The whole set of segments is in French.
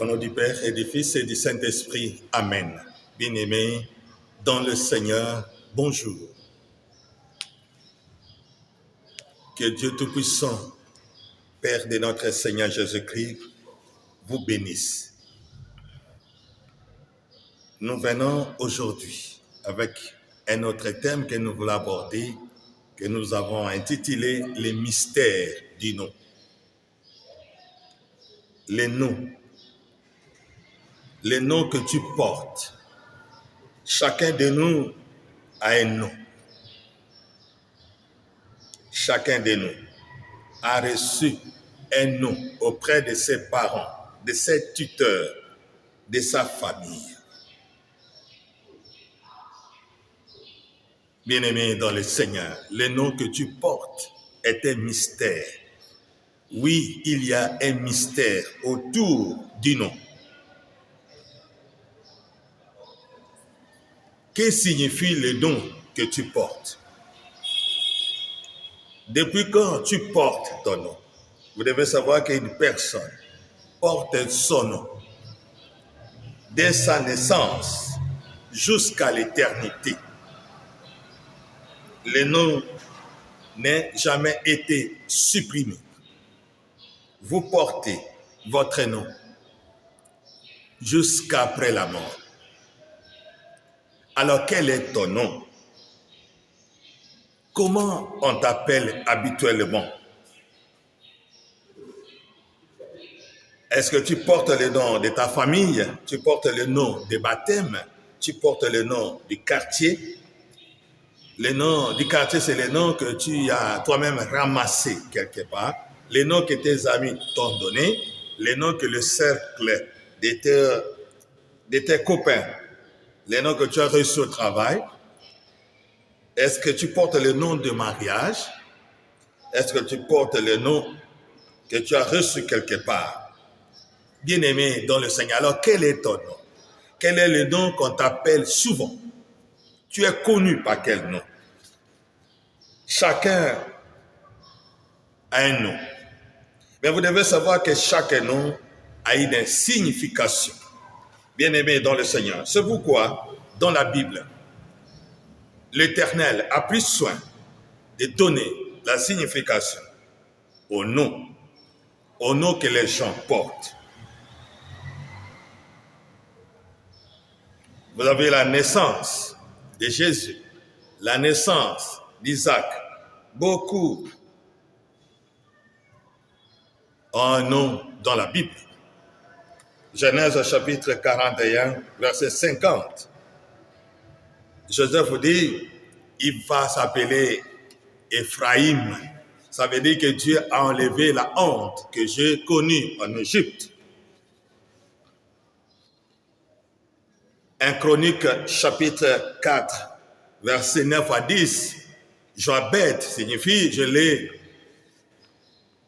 Au nom du Père et du Fils et du Saint-Esprit. Amen. Bien-aimés dans le Seigneur, bonjour. Que Dieu Tout-Puissant, Père de notre Seigneur Jésus-Christ, vous bénisse. Nous venons aujourd'hui avec un autre thème que nous voulons aborder, que nous avons intitulé « Les mystères du nom ». Les noms que tu portes. Chacun de nous a un nom. Chacun de nous a reçu un nom auprès de ses parents, de ses tuteurs, de sa famille. Bien-aimé dans le Seigneur, le nom que tu portes est un mystère. Oui, il y a un mystère autour du nom. Que signifie le nom que tu portes? Depuis quand tu portes ton nom? Vous devez savoir qu'une personne porte son nom dès sa naissance jusqu'à l'éternité. Le nom n'a jamais été supprimé. Vous portez votre nom jusqu'après la mort. Alors, quel est ton nom? Comment on t'appelle habituellement? Est-ce que tu portes le nom de ta famille? Tu portes le nom de baptême? Tu portes le nom du quartier? Le nom du quartier, c'est le nom que tu as toi-même ramassé quelque part. Le nom que tes amis t'ont donné. Le nom que le cercle de tes copains, le nom que tu as reçu au travail. Est-ce que tu portes le nom de mariage? Est-ce que tu portes le nom que tu as reçu quelque part? Bien-aimé dans le Seigneur, alors quel est ton nom? Quel est le nom qu'on t'appelle souvent? Tu es connu par quel nom? Chacun a un nom. Mais vous devez savoir que chaque nom a une signification. Bien-aimé dans le Seigneur. C'est pourquoi, dans la Bible, l'Éternel a pris soin de donner la signification au nom que les gens portent. Vous avez la naissance de Jésus, la naissance d'Isaac. Beaucoup ont un nom dans la Bible. Genèse chapitre 41, verset 50. Joseph vous dit, il va s'appeler Ephraïm. Ça veut dire que Dieu a enlevé la honte que j'ai connue en Égypte. 1 Chronique chapitre 4, verset 9 à 10. Joabed signifie je l'ai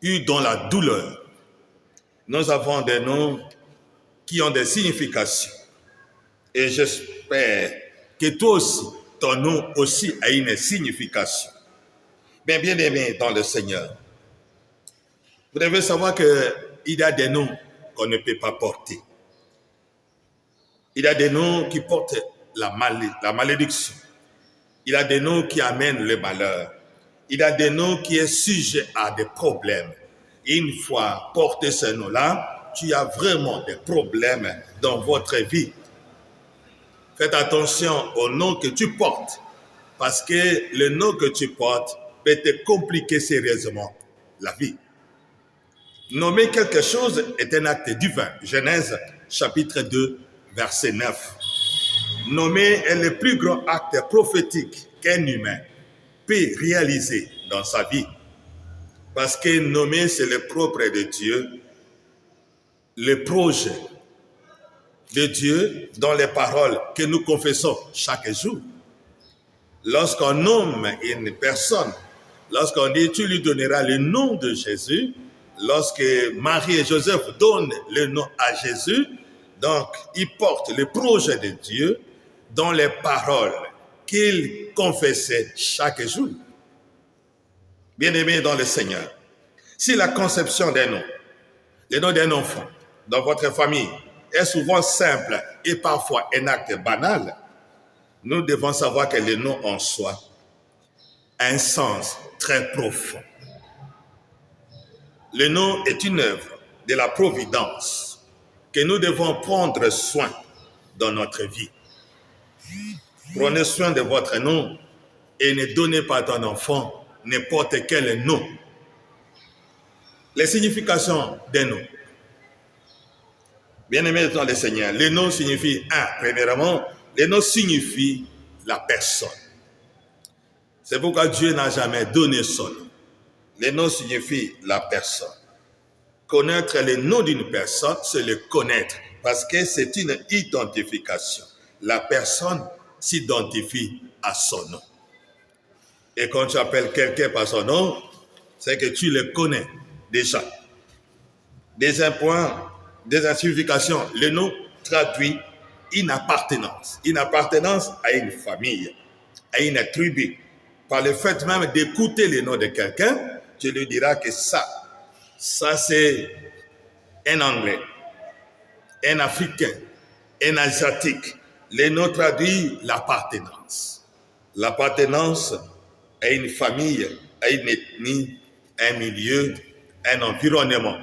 eu dans la douleur. Nous avons des noms qui ont des significations. Et j'espère que toi aussi, ton nom aussi a une signification. Bien aimé dans le Seigneur, vous devez savoir qu'il y a des noms qu'on ne peut pas porter. Il y a des noms qui portent la malédiction. Il y a des noms qui amènent le malheur. Il y a des noms qui sont sujets à des problèmes. Et une fois porté ce nom-là, tu as vraiment des problèmes dans votre vie. Faites attention au nom que tu portes, parce que le nom que tu portes peut te compliquer sérieusement la vie. Nommer quelque chose est un acte divin. Genèse chapitre 2, verset 9. Nommer est le plus grand acte prophétique qu'un humain peut réaliser dans sa vie. Parce que nommer, c'est le propre de Dieu, le projet de Dieu dans les paroles que nous confessons chaque jour. Lorsqu'on nomme une personne, lorsqu'on dit tu lui donneras le nom de Jésus, lorsque Marie et Joseph donnent le nom à Jésus, donc ils portent le projet de Dieu dans les paroles qu'ils confessaient chaque jour. Bien-aimés dans le Seigneur, si la conception d'un nom, le nom d'un enfant, dans votre famille, est souvent simple et parfois un acte banal, nous devons savoir que le nom en soi a un sens très profond. Le nom est une œuvre de la providence que nous devons prendre soin dans notre vie. Prenez soin de votre nom et ne donnez pas à ton enfant n'importe quel nom. Les significations des noms. Bien-aimés dans le Seigneur, le nom signifie, premièrement, le nom signifie la personne. C'est pourquoi Dieu n'a jamais donné son nom. Le nom signifie la personne. Connaître le nom d'une personne, c'est le connaître, parce que c'est une identification. La personne s'identifie à son nom. Et quand tu appelles quelqu'un par son nom, c'est que tu le connais déjà. Deuxième point, deuxième signification, le nom traduit une appartenance. Une appartenance à une famille, à une tribu. Par le fait même d'écouter le nom de quelqu'un, tu lui diras que ça c'est un Anglais, un Africain, un Asiatique. Le nom traduit l'appartenance. L'appartenance à une famille, à une ethnie, à un milieu, à un environnement.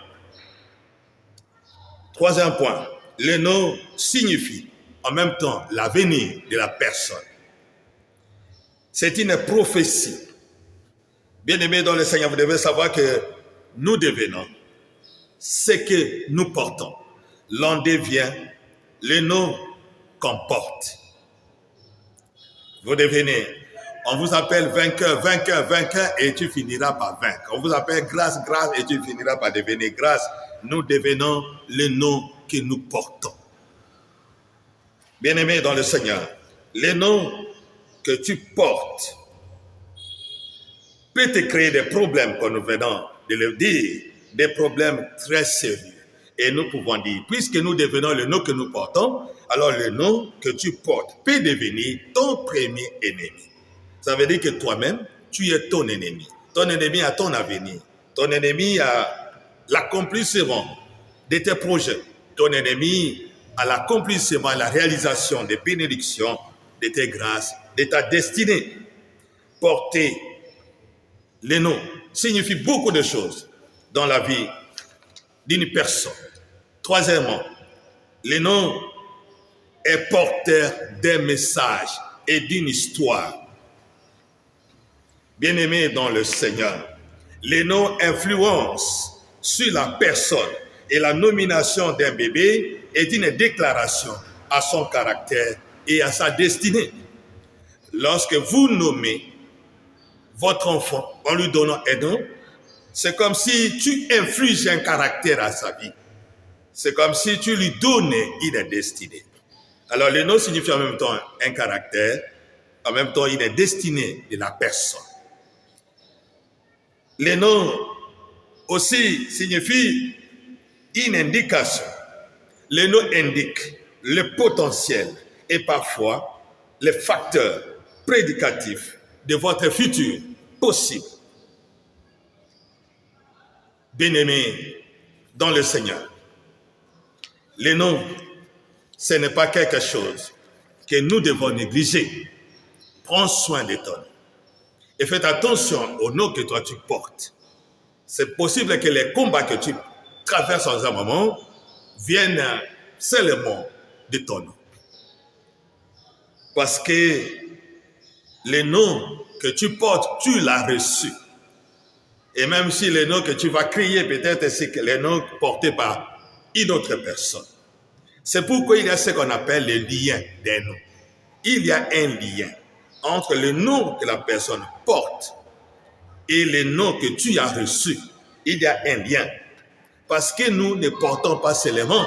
Troisième point, le nom signifie en même temps l'avenir de la personne. C'est une prophétie. Bien-aimés dans le Seigneur, vous devez savoir que nous devenons ce que nous portons. L'on devient le nom qu'on porte. Vous devenez, on vous appelle vainqueur, vainqueur, vainqueur, et tu finiras par vaincre. On vous appelle grâce, grâce, et tu finiras par devenir grâce. Nous devenons le nom que nous portons. Bien-aimés dans le Seigneur, le nom que tu portes peut te créer des problèmes, comme nous venons de le dire, des problèmes très sérieux. Et nous pouvons dire, puisque nous devenons le nom que nous portons, alors le nom que tu portes peut devenir ton premier ennemi. Ça veut dire que toi-même, tu es ton ennemi. Ton ennemi a ton avenir. Ton ennemi a l'accomplissement de tes projets. Ton ennemi a l'accomplissement, la réalisation des bénédictions, de tes grâces, de ta destinée. Porter le nom signifie beaucoup de choses dans la vie d'une personne. Troisièmement, le nom est porteur d'un message et d'une histoire. Bien-aimés dans le Seigneur, le nom influence sur la personne et la nomination d'un bébé est une déclaration à son caractère et à sa destinée. Lorsque vous nommez votre enfant en lui donnant un nom, c'est comme si tu infliges un caractère à sa vie. C'est comme si tu lui donnais une destinée. Alors le nom signifie en même temps un caractère, en même temps une destinée de la personne. Le nom aussi signifie une indication. Le nom indique le potentiel et parfois les facteurs prédicatifs de votre futur possible. Bien-aimés dans le Seigneur, le nom, ce n'est pas quelque chose que nous devons négliger. Prends soin de ton nom. Et faites attention au nom que toi tu portes. C'est possible que les combats que tu traverses en un moment viennent seulement de ton nom. Parce que le nom que tu portes, tu l'as reçu. Et même si le nom que tu vas crier, peut-être c'est le nom porté par une autre personne. C'est pourquoi il y a ce qu'on appelle le lien des noms. Il y a un lien entre le nom que la personne porte et le nom que tu as reçu. Il y a un lien. Parce que nous ne portons pas seulement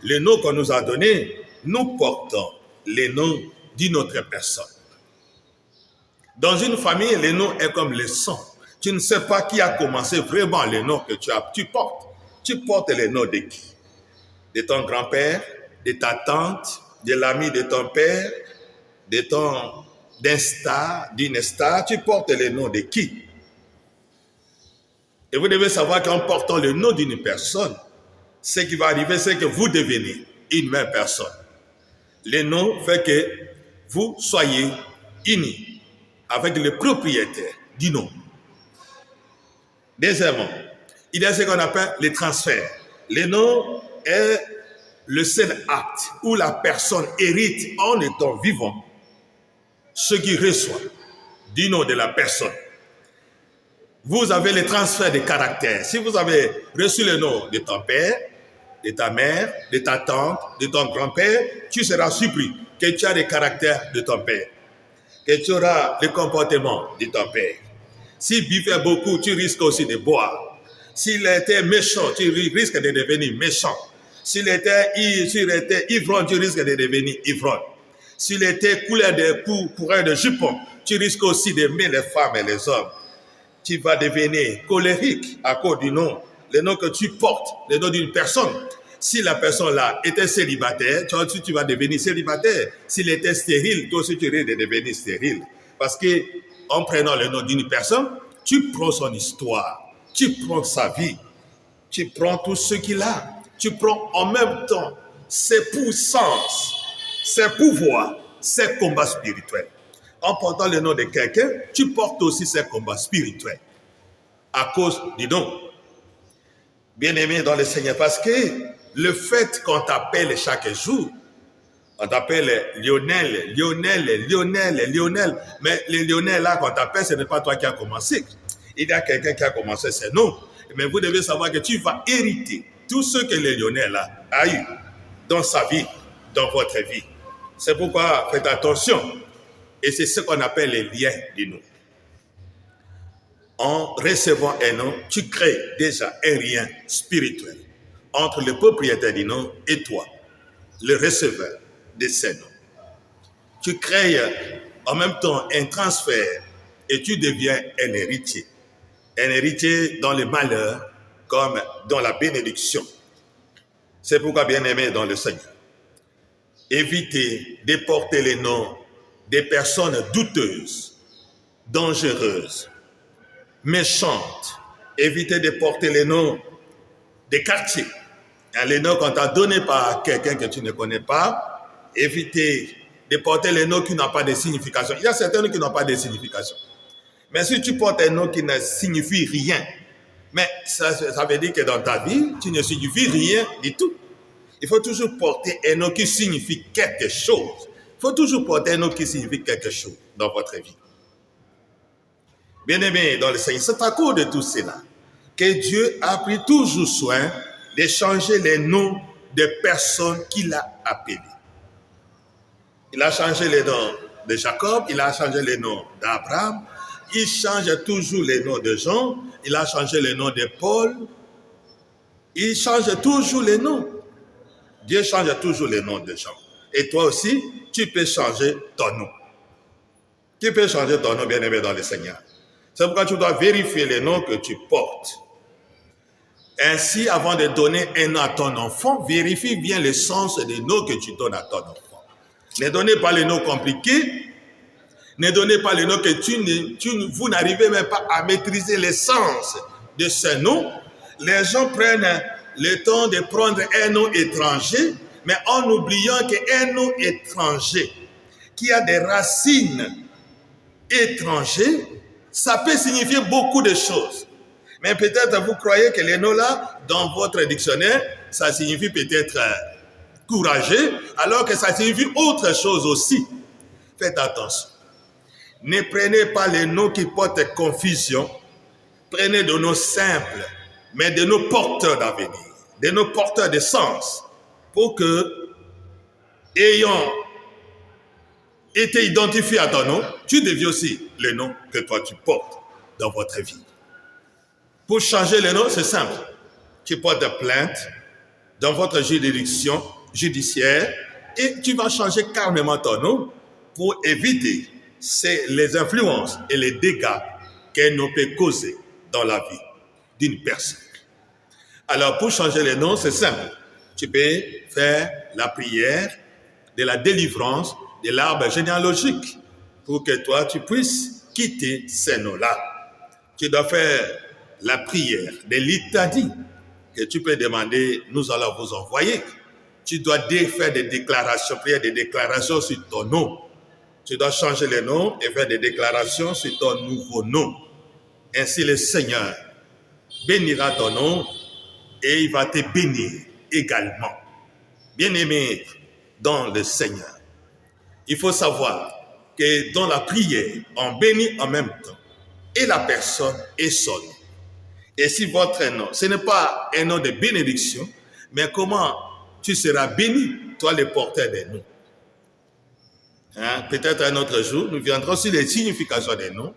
le nom qu'on nous a donné, nous portons le nom d'une autre personne. Dans une famille, le nom est comme le sang. Tu ne sais pas qui a commencé vraiment le nom que tu portes. Tu portes le nom de qui? De ton grand-père, de ta tante, de l'ami de ton père, d'une star. Tu portes le nom de qui? Et vous devez savoir qu'en portant le nom d'une personne, ce qui va arriver, c'est que vous devenez une même personne. Le nom fait que vous soyez unis avec le propriétaire du nom. Deuxièmement, il y a ce qu'on appelle les transferts. Le nom est le seul acte où la personne hérite en étant vivant ce qu'il reçoit du nom de la personne. Vous avez les transferts de caractère. Si vous avez reçu le nom de ton père, de ta mère, de ta tante, de ton grand-père, tu seras surpris que tu as le caractère de ton père, que tu auras le comportement de ton père. S'il buvait beaucoup, tu risques aussi de boire. S'il était méchant, tu risques de devenir méchant. S'il était ivrogne, tu risques de devenir ivrogne. S'il était couleur de jupon, tu risques aussi d'aimer les femmes et les hommes. Tu vas devenir colérique à cause du nom, le nom que tu portes, le nom d'une personne. Si la personne-là était célibataire, toi aussi tu vas devenir célibataire. S'il était stérile, toi aussi tu risques de devenir stérile. Parce que en prenant le nom d'une personne, tu prends son histoire, tu prends sa vie, tu prends tout ce qu'il a, tu prends en même temps ses puissances, ses pouvoirs, ses combats spirituels. En portant le nom de quelqu'un, tu portes aussi ses combats spirituels à cause du nom. Bien-aimé dans le Seigneur, parce que le fait qu'on t'appelle chaque jour, on t'appelle Lionel, mais les Lionel là qu'on t'appelle, ce n'est pas toi qui as commencé. Il y a quelqu'un qui a commencé ce nom. Mais vous devez savoir que tu vas hériter tout ce que le Lionel là a eu dans sa vie, dans votre vie. C'est pourquoi faites attention. Et c'est ce qu'on appelle les liens du nom. En recevant un nom, tu crées déjà un lien spirituel entre le propriétaire du nom et toi, le receveur de ce nom. Tu crées en même temps un transfert et tu deviens un héritier. Un héritier dans le malheur comme dans la bénédiction. C'est pourquoi, bien-aimé dans le Seigneur, évitez de porter les noms des personnes douteuses, dangereuses, méchantes. Évitez de porter les noms des quartiers. Les noms qu'on t'a donnés par quelqu'un que tu ne connais pas. Évitez de porter les noms qui n'ont pas de signification. Il y a certains noms qui n'ont pas de signification. Mais si tu portes un nom qui ne signifie rien, mais ça veut dire que dans ta vie, tu ne signifies rien du tout. Il faut toujours porter un nom qui signifie quelque chose. Il faut toujours porter un nom qui signifie quelque chose dans votre vie. Bien-aimé dans le Seigneur, c'est à cause de tout cela que Dieu a pris toujours soin de changer les noms des personnes qu'il a appelées. Il a changé les noms de Jacob, il a changé les noms d'Abraham, il change toujours les noms de Jean, il a changé les noms de Paul, il change toujours les noms. Dieu change toujours les noms de gens. Et toi aussi, tu peux changer ton nom. Tu peux changer ton nom, bien-aimé dans le Seigneur. C'est pourquoi tu dois vérifier les noms que tu portes. Ainsi, avant de donner un nom à ton enfant, vérifie bien le sens des noms que tu donnes à ton enfant. Ne donnez pas les noms compliqués. Ne donnez pas les noms que vous n'arrivez même pas à maîtriser le sens de ce nom. Les gens prennent le temps de prendre un nom étranger, mais en oubliant qu'un nom étranger qui a des racines étrangères, ça peut signifier beaucoup de choses. Mais peut-être vous croyez que les noms-là, dans votre dictionnaire, ça signifie peut-être courageux, alors que ça signifie autre chose aussi. Faites attention. Ne prenez pas les noms qui portent confusion. Prenez des noms simples, mais des noms porteurs d'avenir, des noms porteurs de sens, pour que, ayant été identifié à ton nom, tu deviens aussi le nom que toi tu portes dans votre vie. Pour changer le nom, c'est simple. Tu portes plainte dans votre juridiction judiciaire et tu vas changer carrément ton nom pour éviter les influences et les dégâts qu'un nom peut causer dans la vie d'une personne. Alors, pour changer le nom, c'est simple. Tu peux faire la prière de la délivrance de l'arbre généalogique pour que toi, tu puisses quitter ces noms-là. Tu dois faire la prière de litanie que tu peux demander, nous allons vous envoyer tu dois faire des déclarations, prier des déclarations sur ton nom. Tu dois changer le nom et faire des déclarations sur ton nouveau nom. Ainsi le Seigneur bénira ton nom et il va te bénir également. Bien-aimé dans le Seigneur, il faut savoir que dans la prière, on bénit en même temps et la personne et son nom. Et si votre nom, ce n'est pas un nom de bénédiction, mais comment tu seras béni, toi le porteur des noms. Hein? Peut-être un autre jour, nous viendrons sur les significations des noms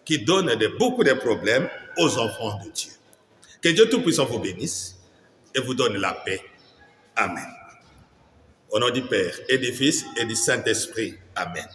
qui donnent beaucoup de problèmes aux enfants de Dieu. Que Dieu Tout-Puissant vous bénisse et vous donne la paix. Amen. Au nom du Père et du Fils et du Saint-Esprit. Amen.